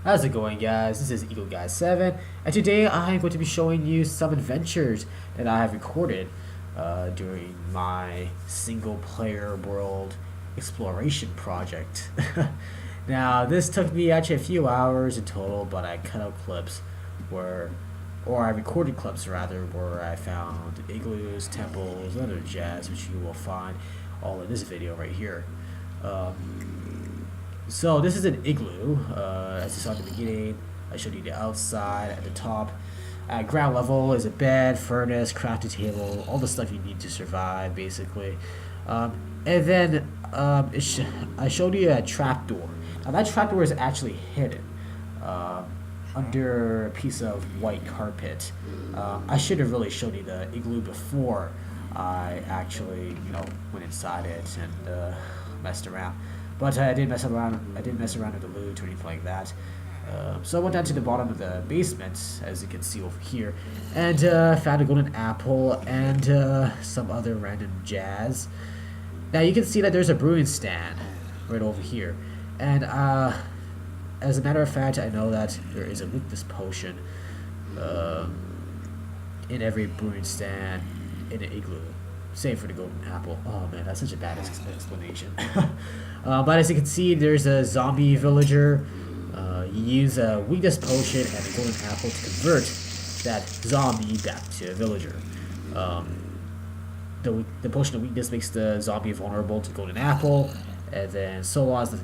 How's it going, guys? This is Eagle Guy 7, and today I'm going to be showing you some adventures that I have recorded during my single player world exploration project. Now, this took me actually a few hours in total, but I cut out clips or I recorded clips rather, where I found igloos, temples, and other jazz, which you will find all in this video right here. So this is an igloo. As you saw at the beginning, I showed you the outside. At the top, at ground level, is a bed, furnace, crafting table, all the stuff you need to survive, basically. And then I showed you a trapdoor. Now that trapdoor is actually hidden under a piece of white carpet. I should have really showed you the igloo before I actually, went inside it and messed around. But I didn't mess around. I didn't mess around with the loot or anything like that. So I went down to the bottom of the basement, as you can see over here, and found a golden apple and some other random jazz. Now you can see that there's a brewing stand right over here, and as a matter of fact, I know that there is a weakness potion in every brewing stand in an igloo. Same for the golden apple. Oh man, that's such a bad explanation. But as you can see, there's a zombie villager. You use a weakness potion and a golden apple to convert that zombie back to a villager. The potion of weakness makes the zombie vulnerable to the golden apple, and then so long as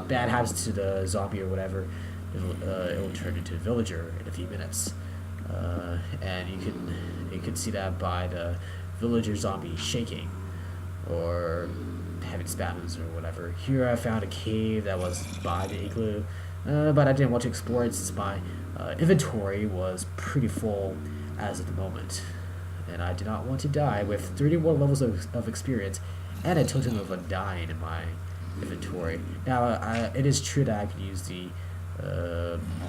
bad happens to the zombie or whatever, it will turn into a villager in a few minutes. And you can see that by the villager zombie shaking or having spasms or whatever. Here I found a cave that was by the igloo, but I didn't want to explore it since my inventory was pretty full as of the moment, and I did not want to die with 31 levels of experience and a totem of undying in my inventory. Now it is true that I can use the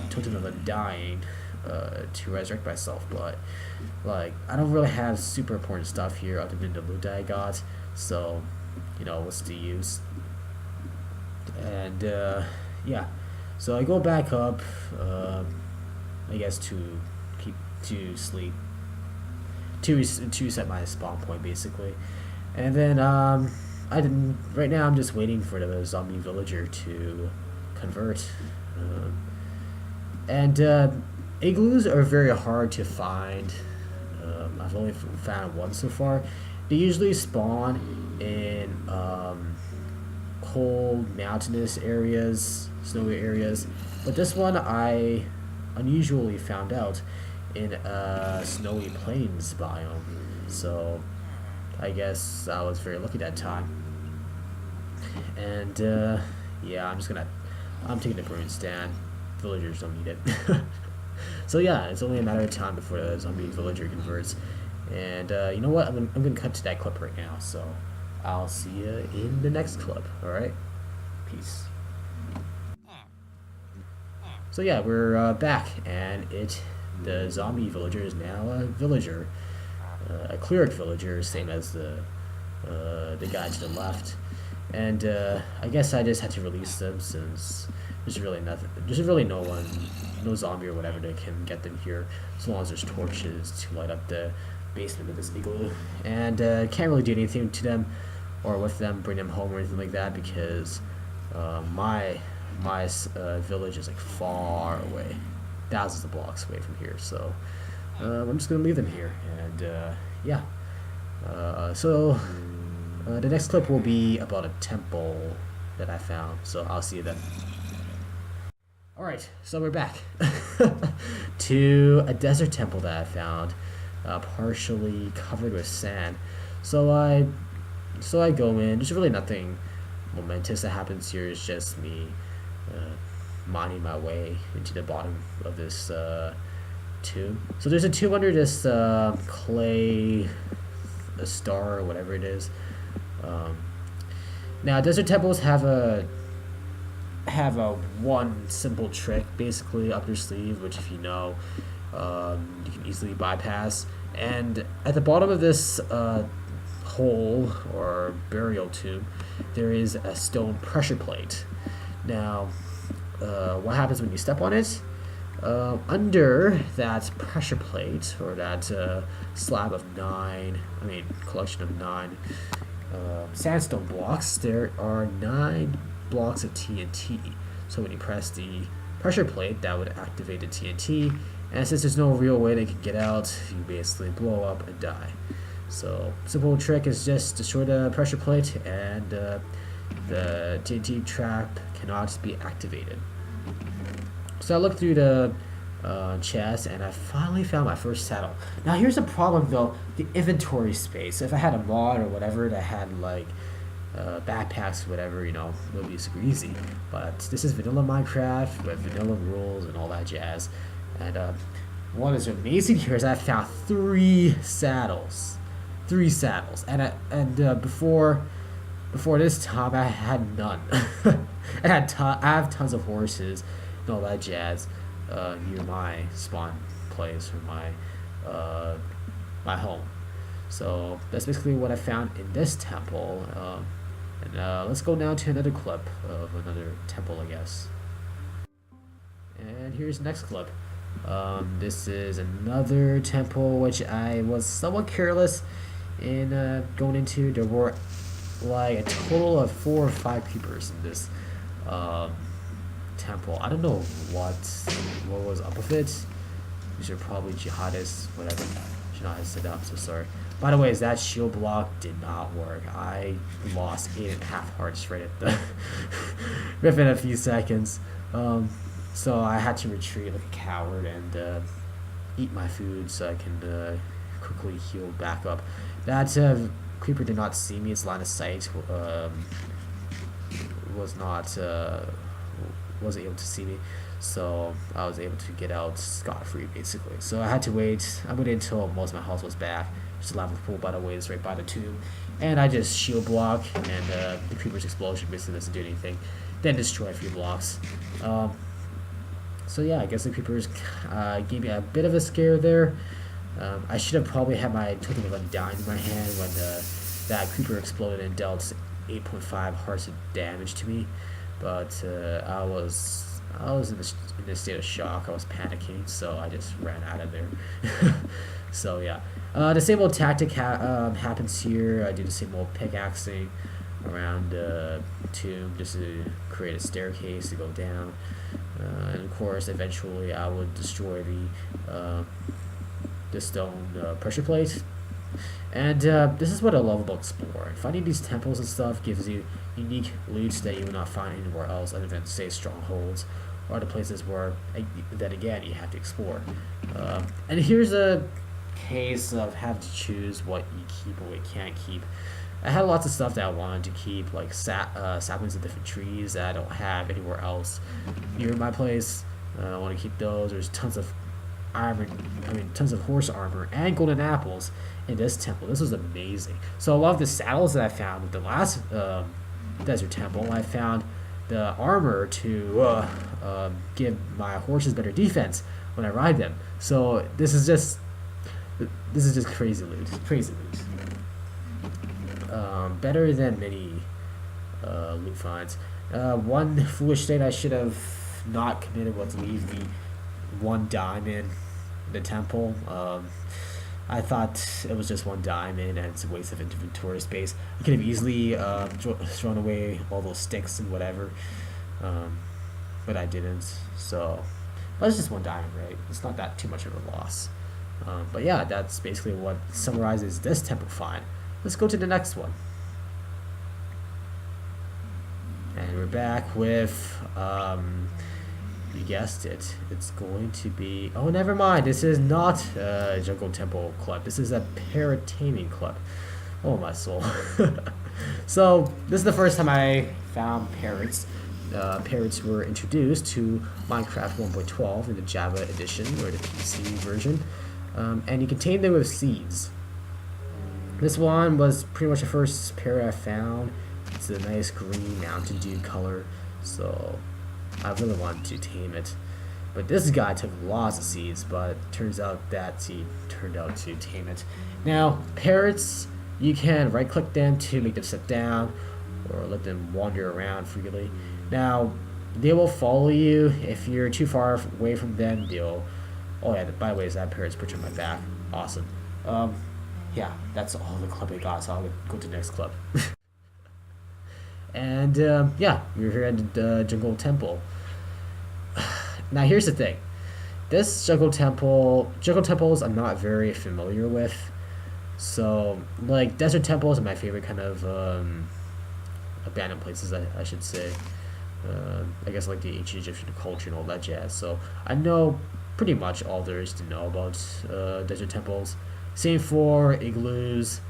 totem of undying to resurrect myself, but like I don't really have super important stuff here other than the loot that I got, so what's the use? And yeah, so I go back up, I guess to sleep, to reset my spawn point basically, and then right now I'm just waiting for the zombie villager to convert, and igloos are very hard to find. I've only found one so far. They usually spawn in cold, mountainous areas, snowy areas. But this one I unusually found out in a snowy plains biome. So I guess I was very lucky that time. And yeah, I'm taking the brewing stand. Villagers don't need it. So yeah, it's only a matter of time before the zombie villager converts. And you know what? I'm gonna cut to that clip right now. So I'll see you in the next clip. All right, peace. So yeah, we're back, and the zombie villager is now a villager, a cleric villager, same as the guy to the left. And I guess I just had to release them since there's really nothing. There's really no zombie or whatever that can get them here, as long as there's torches to light up the basement of this igloo. And can't really do anything to them or with them, bring them home or anything like that, because my village is like far away, thousands of blocks away from here. So I'm just gonna leave them here, and yeah. So the next clip will be about a temple that I found. So I'll see you then. Alright, so we're back to a desert temple that I found, partially covered with sand. So I go in. There's really nothing momentous that happens here. It's just me mining my way into the bottom of this tomb. So there's a tomb under this clay, a star or whatever it is. Now desert temples have a one simple trick basically up your sleeve, which if you know, you can easily bypass. And at the bottom of this hole or burial tomb, there is a stone pressure plate. Now what happens when you step on it? Under that pressure plate, or that slab of collection of 9 sandstone blocks, there are 9 blocks of TNT. So when you press the pressure plate, that would activate the TNT, and since there's no real way they can get out, you basically blow up and die. So simple trick is just destroy the pressure plate, and the TNT trap cannot be activated. So I looked through the chest, and I finally found my first saddle. Now here's a problem though: the inventory space. So if I had a mod or whatever that had like backpacks, whatever, it would be super easy. But this is vanilla Minecraft with vanilla rules and all that jazz. And what is amazing here is I found 3 saddles. 3 saddles, and before this time I had none. I have tons of horses and all that jazz near my spawn place, or my home. So that's basically what I found in this temple. And let's go down to another clip of another temple, I guess. And here's the next clip. This is another temple which I was somewhat careless in going into. There were like a total of 4 or 5 creepers in this temple. I don't know what was up with it. These are probably jihadists, whatever. Should not have said that, I'm so sorry. By the way, that shield block did not work. I lost 8.5 hearts right at the within a few seconds. So I had to retreat like a coward and eat my food so I can quickly heal back up. That creeper did not see me. Its line of sight wasn't able to see me, so I was able to get out scot-free basically. So I had to wait. I waited until most of my health was back. Just a lava pool, by the way, is right by the tomb, and I just shield block, and the creeper's explosion basically doesn't do anything. Then destroy a few blocks. So yeah, I guess the creepers gave me a bit of a scare there. I should have probably had my token of undying in my hand when that creeper exploded and dealt 8.5 hearts of damage to me. But I was in a state of shock. I was panicking, so I just ran out of there. So yeah, the same old tactic happens here. I do the same old pickaxing around the tomb just to create a staircase to go down. And of course, eventually I would destroy the stone pressure plate. And this is what I love about exploring. Finding these temples and stuff gives you unique loot that you will not find anywhere else other than, say, strongholds or other places where, then again, you have to explore. And here's a case of having to choose what you keep or what you can't keep. I had lots of stuff that I wanted to keep, like saplings of different trees that I don't have anywhere else near my place. I want to keep those. There's tons of tons of horse armor and golden apples in this temple. This was amazing. So I love the saddles that I found with the last desert temple. I found the armor to give my horses better defense when I ride them. So this is just crazy loot. Crazy loot. Better than many loot finds. One foolish thing I should have not committed was to leave the 1 diamond in the temple. I thought it was just 1 diamond and it's a waste of inventory space. I could have easily thrown away all those sticks and whatever, but I didn't. So, but it's just 1 diamond, right? It's not that too much of a loss. But yeah, that's basically what summarizes this temple find. Let's go to the next one. And we're back with, you guessed it, it's going to be, oh, never mind, this is not a Jungle Temple club, this is a parrot taming club. Oh, my soul. So, this is the first time I found parrots. Parrots were introduced to Minecraft 1.12 in the Java edition, or the PC version, and you can tame them with seeds. This one was pretty much the first parrot I found. It's a nice green Mountain Dew color, so I really wanted to tame it. But this guy took lots of seeds, but turns out that seed turned out to tame it. Now, parrots, you can right-click them to make them sit down, or let them wander around freely. Now, they will follow you. If you're too far away from them, they'll. Oh yeah. By the way, is that parrot's perch on my back? Awesome. Um, yeah, that's all the club I got. So I'll go to the next club. And yeah, we're here at the jungle temple. Now here's the thing. This jungle temples, I'm not very familiar with. So like desert temples are my favorite kind of abandoned places, I should say. I guess like the ancient Egyptian culture and all that jazz. So I know pretty much all there is to know about desert temples. Same for igloos,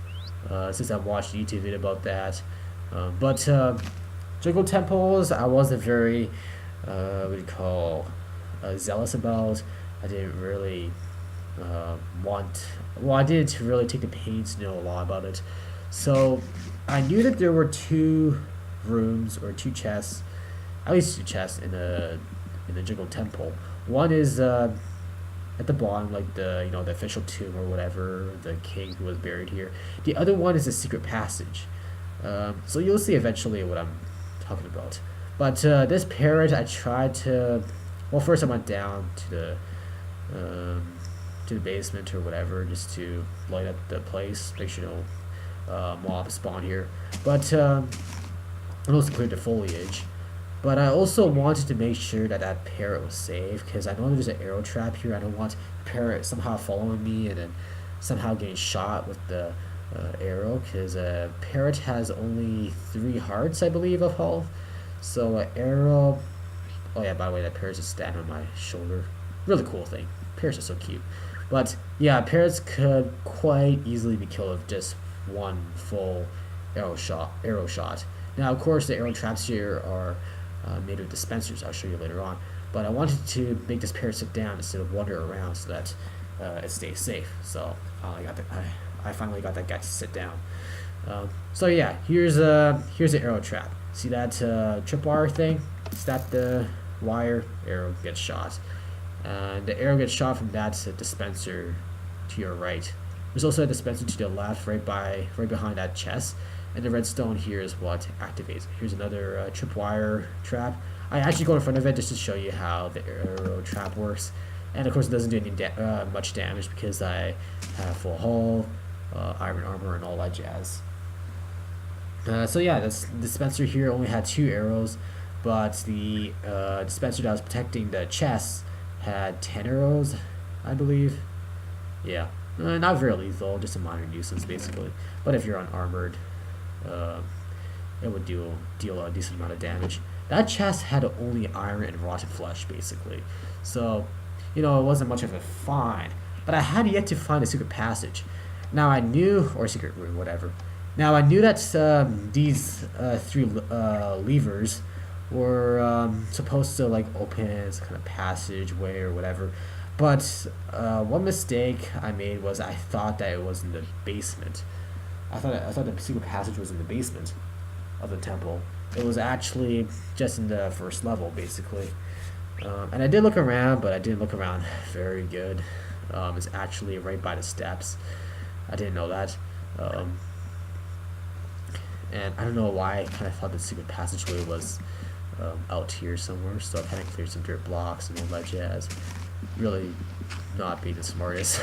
since I've watched a YouTube video about that. But jungle temples, I wasn't very, what do you call, zealous about. I didn't really I didn't really take the pains to know a lot about it. So I knew that there were two rooms or two chests, at least two chests in the jungle temple. One is at the bottom, like the official tomb or whatever, the king who was buried here. The other one is a secret passage. So you'll see eventually what I'm talking about. But this parrot, I tried to. Well, first I went down to the basement or whatever, just to light up the place, make sure no mobs spawn here. But and also cleared the foliage. But I also wanted to make sure that that parrot was safe, because I know there's an arrow trap here. I don't want the parrot somehow following me and then somehow getting shot with the arrow, because a parrot has only 3 hearts, I believe, of health. So an arrow. Oh yeah, by the way, that parrot's just standing on my shoulder. Really cool thing. Parrots are so cute. But yeah, parrots could quite easily be killed with just one full arrow shot. Now, of course, the arrow traps here are made of dispensers. I'll show you later on. But I wanted to make this parrot sit down instead of wander around so that it stays safe. So I finally got that guy to sit down. So yeah, here's the arrow trap. See that tripwire thing? Snap the wire, arrow gets shot. And the arrow gets shot from that dispenser to your right. There's also a dispenser to the left, right behind that chest. And the redstone here is what activates it. Here's another tripwire trap. I actually go in front of it just to show you how the arrow trap works. And of course it doesn't do any much damage because I have full hull, iron armor, and all that jazz. So yeah, this dispenser here only had 2 arrows, but the dispenser that was protecting the chest had 10 arrows, I believe. Yeah, not very lethal, just a minor nuisance basically. But if you're unarmored, it would deal a decent amount of damage. That chest had only iron and rotten flesh basically, so it wasn't much of a find. But I had yet to find a secret passage. Now I knew, or secret room, whatever. Now I knew that these 3 levers were supposed to like open some kind of passageway or whatever. But one mistake I made was I thought that it was in the basement. I thought the secret passage was in the basement of the temple. It was actually just in the first level, basically. And I did look around, but I didn't look around very good. It's actually right by the steps. I didn't know that. And I don't know why I kind of thought the secret passageway was out here somewhere. So I kind of cleared some dirt blocks and all that jazz. Really not being the smartest.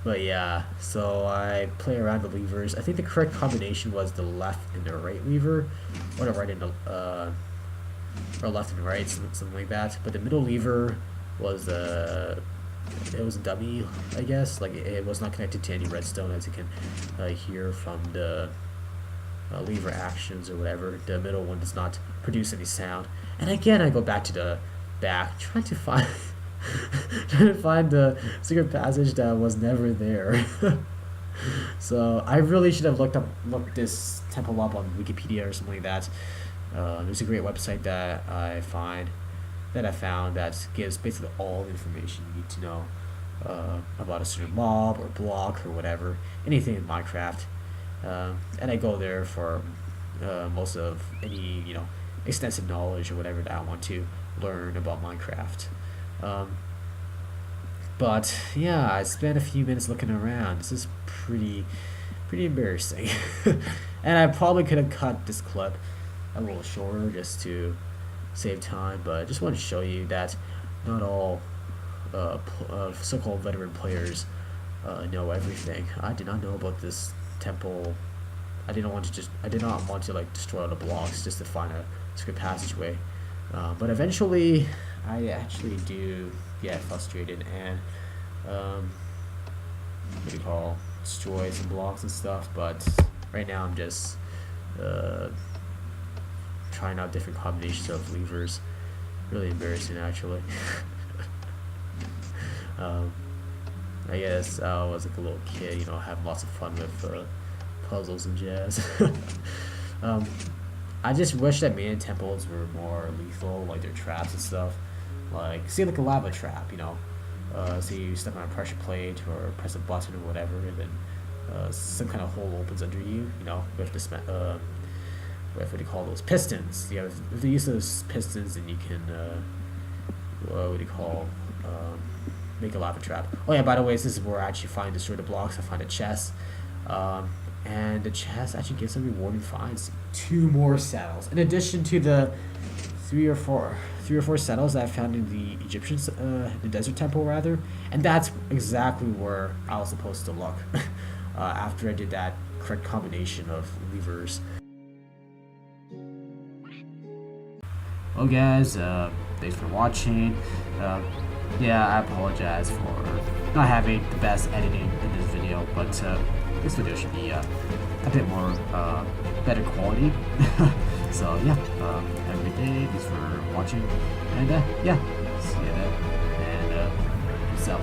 But yeah, so I play around the levers. I think the correct combination was the left and the right lever, or the right and the or left and right, something like that. But the middle lever was it was a dummy, I guess. Like it was not connected to any redstone, as you can hear from the lever actions or whatever. The middle one does not produce any sound. And again, I go back to the back, trying to find the secret passage that was never there. So I really should have looked this temple up on Wikipedia or something like that. There's a great website that I found that gives basically all the information you need to know about a certain mob or block or whatever, anything in Minecraft. And I go there for most of any extensive knowledge or whatever that I want to learn about Minecraft. But yeah, I spent a few minutes looking around. This is pretty embarrassing. And I probably could have cut this clip a little shorter just to save time. But I just wanted to show you that not all so-called veteran players know everything. I did not know about this temple. I did not want to like destroy all the blocks just to find a secret passageway. But eventually, I actually do get frustrated and what do you call, destroy some blocks and stuff. But right now, I'm just trying out different combinations of levers. Really embarrassing, actually. I guess I was like a little kid, you know, having lots of fun with puzzles and jazz. I just wish that main temples were more lethal, like their traps and stuff. Like, say like a lava trap, you know. So you step on a pressure plate or press a button or whatever, and then some kind of hole opens under you, you know, with the what do you call those, pistons. Yeah, if you use those pistons, then you can what do you call, make a lava trap. Oh yeah, by the way, this is where I actually find destroy the blocks. I find a chest, and the chest actually gives some rewarding finds. 2 more saddles, in addition to the three or four saddles that I found in the Egyptian, the desert temple rather, and that's exactly where I was supposed to look after I did that correct combination of levers. Well guys, thanks for watching. Yeah, I apologize for not having the best editing in this video, but this video should be a bit more better quality. So yeah, have a good day. Thanks for watching, and yeah, see you then, and peace out.